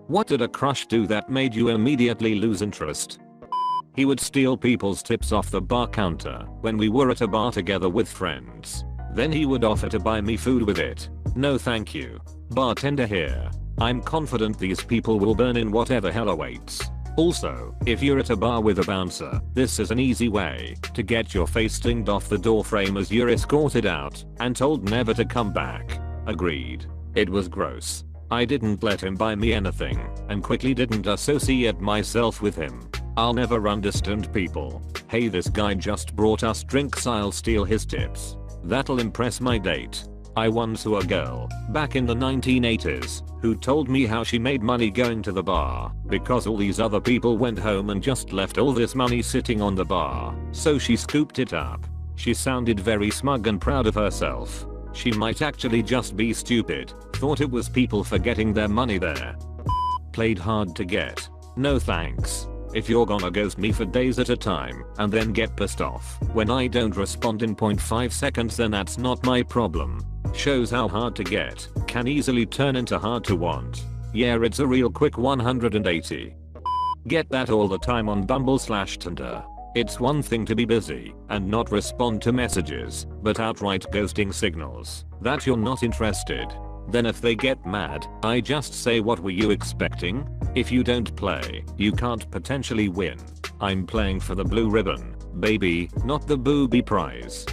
What did a crush do that made you immediately lose interest? He would steal people's tips off the bar counter when we were at a bar together with friends. Then he would offer to buy me food with it. No thank you. Bartender here. I'm confident these people will burn in whatever hell awaits. Also, if you're at a bar with a bouncer, this is an easy way to get your face stinged off the doorframe as you're escorted out and told never to come back. Agreed. It was gross. I didn't let him buy me anything and quickly didn't associate myself with him. I'll never understand people. Hey, this guy just brought us drinks, I'll steal his tips. That'll impress my date. I once saw a girl back in the 1980s who told me how she made money going to the bar because all these other people went home and just left all this money sitting on the bar. So she scooped it up. She sounded very smug and proud of herself. She might actually just be stupid. Thought it was people forgetting their money there. Played hard to get. No thanks. If you're gonna ghost me for days at a time and then get pissed off when I don't respond in 0.5 seconds, then that's not my problem. Shows how hard to get can easily turn into hard to want. Yeah, it's a real quick 180. Get that all the time on Bumble/Tinder. It's one thing to be busy and not respond to messages, but outright ghosting signals that you're not interested. Then if they get mad, I just say, what were you expecting? If you don't play, you can't potentially win. I'm playing for the blue ribbon, baby, not the booby prize.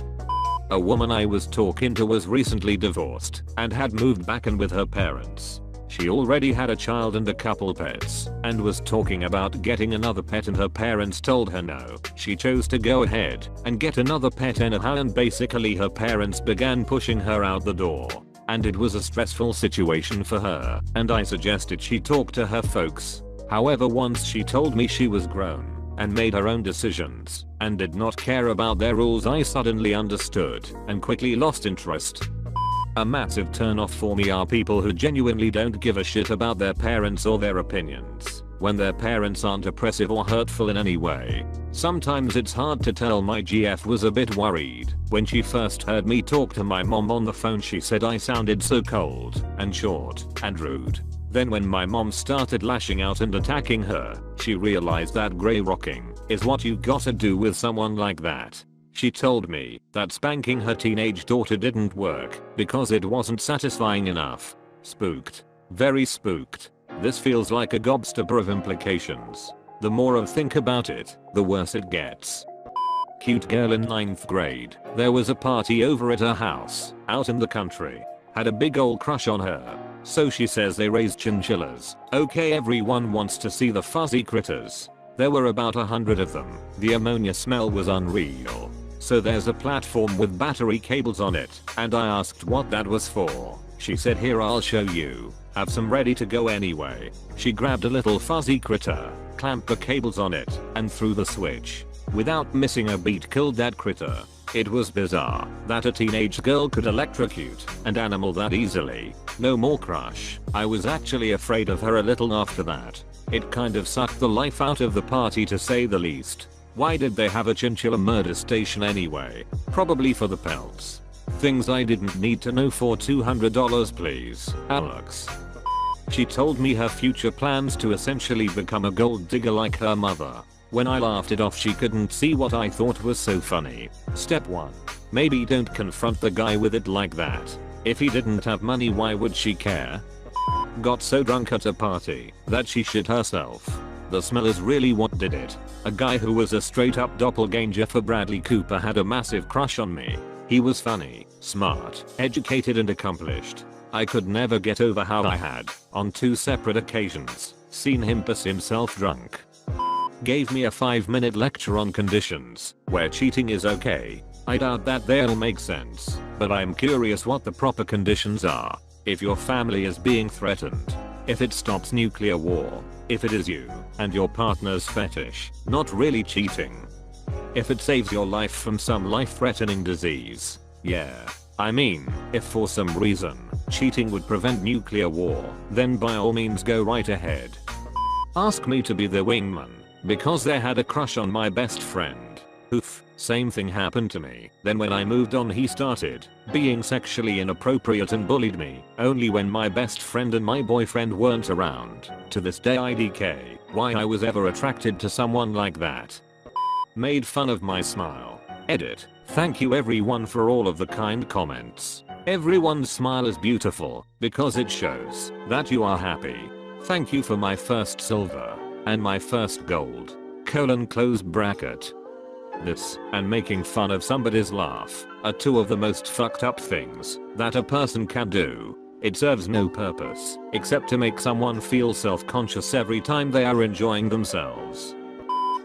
A woman I was talking to was recently divorced and had moved back in with her parents. She already had a child and a couple pets and was talking about getting another pet, and her parents told her no. She chose to go ahead and get another pet anyhow, and basically her parents began pushing her out the door. And it was a stressful situation for her, and I suggested she talk to her folks. However, once she told me she was grown and made her own decisions and did not care about their rules, I suddenly understood and quickly lost interest. A massive turnoff for me are people who genuinely don't give a shit about their parents or their opinions when their parents aren't oppressive or hurtful in any way. Sometimes it's hard to tell. My GF was a bit worried when she first heard me talk to my mom on the phone. She said I sounded so cold and short and rude. Then when my mom started lashing out and attacking her, she realized that grey rocking is what you gotta do with someone like that. She told me that spanking her teenage daughter didn't work because it wasn't satisfying enough. Spooked. Very spooked. This feels like a gobstopper of implications. The more I think about it, the worse it gets. Cute girl in 9th grade. There was a party over at her house, out in the country. Had a big ol' crush on her. So she says they raised chinchillas. Okay, everyone wants to see the fuzzy critters. There were about 100 of them. The ammonia smell was unreal. So there's a platform with battery cables on it, and I asked what that was for. She said, here, I'll show you. Have some ready to go anyway. She grabbed a little fuzzy critter, clamped the cables on it, and threw the switch. Without missing a beat, killed that critter. It was bizarre that a teenage girl could electrocute an animal that easily. No more crush. I was actually afraid of her a little after that. It kind of sucked the life out of the party, to say the least. Why did they have a chinchilla murder station anyway? Probably for the pelts. Things I didn't need to know for $200, please, Alex. She told me her future plans to essentially become a gold digger like her mother. When I laughed it off, she couldn't see what I thought was so funny. Step 1. Maybe don't confront the guy with it like that. If he didn't have money, why would she care? Got so drunk at a party that she shit herself. The smell is really what did it. A guy who was a straight up doppelganger for Bradley Cooper had a massive crush on me. He was funny, smart, educated and accomplished. I could never get over how I had, on 2 separate occasions, seen him piss himself drunk. Gave me a 5-minute lecture on conditions where cheating is okay. I doubt that they'll make sense, but I'm curious what the proper conditions are. If your family is being threatened, if it stops nuclear war, if it is you and your partner's fetish, not really cheating. If it saves your life from some life-threatening disease. Yeah. I mean, if for some reason cheating would prevent nuclear war, then by all means go right ahead. Ask me to be the wingman because they had a crush on my best friend. Oof. Same thing happened to me. Then when I moved on he started being sexually inappropriate and bullied me. Only when my best friend and my boyfriend weren't around. To this day IDK why I was ever attracted to someone like that. Made fun of my smile. Edit. Thank you everyone for all of the kind comments. Everyone's smile is beautiful because it shows that you are happy. Thank you for my first silver and my first gold. Close bracket. This and making fun of somebody's laugh are two of the most fucked up things that a person can do. It serves no purpose except to make someone feel self-conscious every time they are enjoying themselves.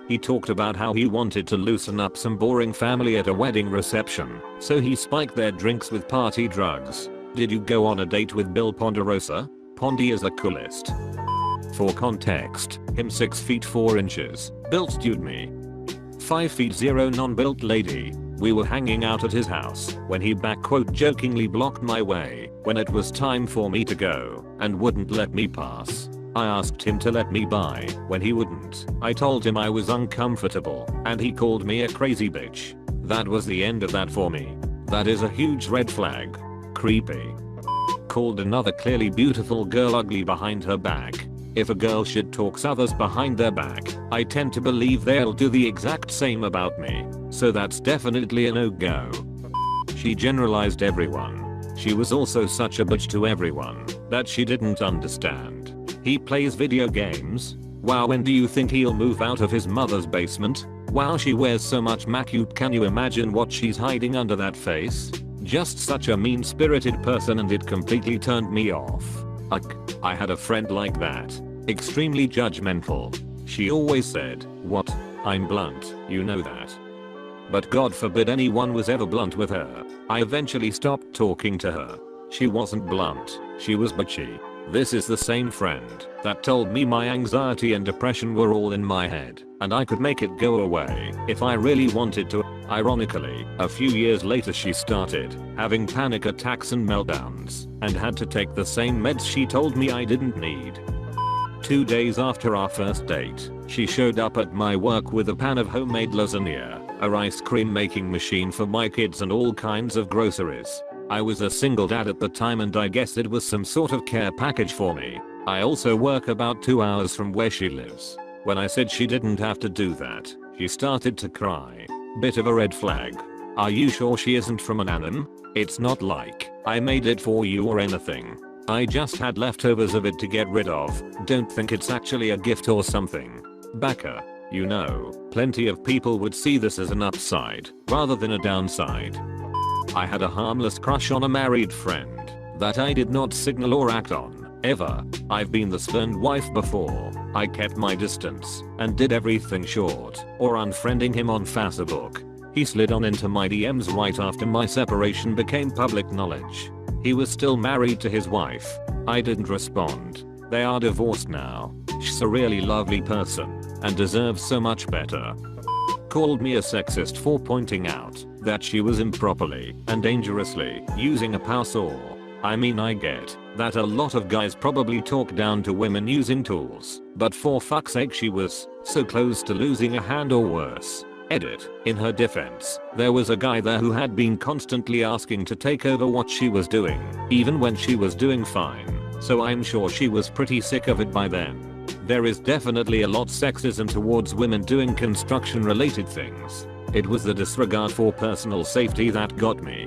He talked about how he wanted to loosen up some boring family at a wedding reception, so he spiked their drinks with party drugs. Did you go on a date with Bill Ponderosa? Pondy is the coolest. For context, him 6 feet 4 inches, built dude me. 5 feet 0 non-built lady. We were hanging out at his house when he jokingly blocked my way when it was time for me to go and wouldn't let me pass. I asked him to let me by when he wouldn't. I told him I was uncomfortable and he called me a crazy bitch. That was the end of that for me. That is a huge red flag. Creepy. Called another clearly beautiful girl ugly behind her back. If a girl shit talks others behind their back, I tend to believe they'll do the exact same about me. So that's definitely a no-go. She generalized everyone. She was also such a bitch to everyone that she didn't understand. He plays video games? Wow, when do you think he'll move out of his mother's basement? Wow, she wears so much makeup, can you imagine what she's hiding under that face? Just such a mean-spirited person and it completely turned me off. I had a friend like that. Extremely judgmental. She always said, "What? I'm blunt, you know that." But God forbid anyone was ever blunt with her. I eventually stopped talking to her. She wasn't blunt, she was bitchy. This is the same friend that told me my anxiety and depression were all in my head and I could make it go away if I really wanted to. Ironically, a few years later she started having panic attacks and meltdowns and had to take the same meds she told me I didn't need. 2 days after our first date, she showed up at my work with a pan of homemade lasagna, a ice cream making machine for my kids and all kinds of groceries. I was a single dad at the time and I guess it was some sort of care package for me. I also work about 2 hours from where she lives. When I said she didn't have to do that, she started to cry. Bit of a red flag. Are you sure she isn't from an anim? It's not like I made it for you or anything. I just had leftovers of it to get rid of. Don't think it's actually a gift or something. Backer. You know, plenty of people would see this as an upside rather than a downside. I had a harmless crush on a married friend that I did not signal or act on, ever. I've been the spurned wife before. I kept my distance and did everything short or unfriending him on Facebook. He slid on into my DMs right after my separation became public knowledge. He was still married to his wife. I didn't respond. They are divorced now. She's a really lovely person and deserves so much better. Called me a sexist for pointing out that she was improperly and dangerously using a power saw. I mean, I get that a lot of guys probably talk down to women using tools, but for fuck's sake she was so close to losing a hand or worse. Edit. In her defense, there was a guy there who had been constantly asking to take over what she was doing, even when she was doing fine, so I'm sure she was pretty sick of it by then. There is definitely a lot sexism towards women doing construction related things. It was the disregard for personal safety that got me.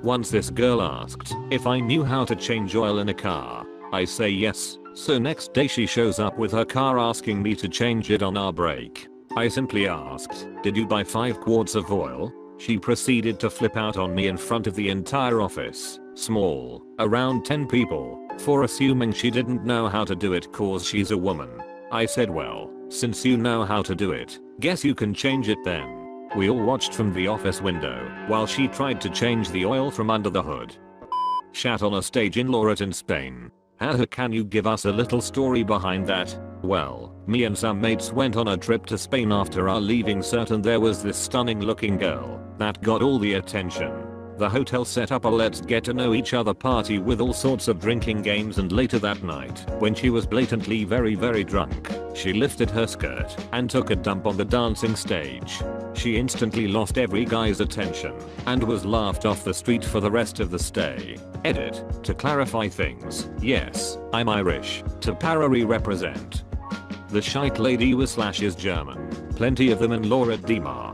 Once this girl asked if I knew how to change oil in a car. I say yes, so next day she shows up with her car asking me to change it on our break. I simply asked, "Did you buy 5 quarts of oil?" She proceeded to flip out on me in front of the entire office, small, around 10 people, for assuming she didn't know how to do it cause she's a woman. I said, "Well, since you know how to do it, guess you can change it then." We all watched from the office window while she tried to change the oil from under the hood. Shat on a stage in Loret in Spain. Can you give us a little story behind that? Well, me and some mates went on a trip to Spain after our leaving cert and there was this stunning looking girl that got all the attention. The hotel set up a let's get to know each other party with all sorts of drinking games, and later that night, when she was blatantly very drunk, She lifted her skirt and took a dump on the dancing stage. She instantly lost every guy's attention and was laughed off the street for the rest of the stay. Edit. To clarify things, yes, I'm Irish. To parary represent. The shite lady was/is German. Plenty of them in Laura Demar.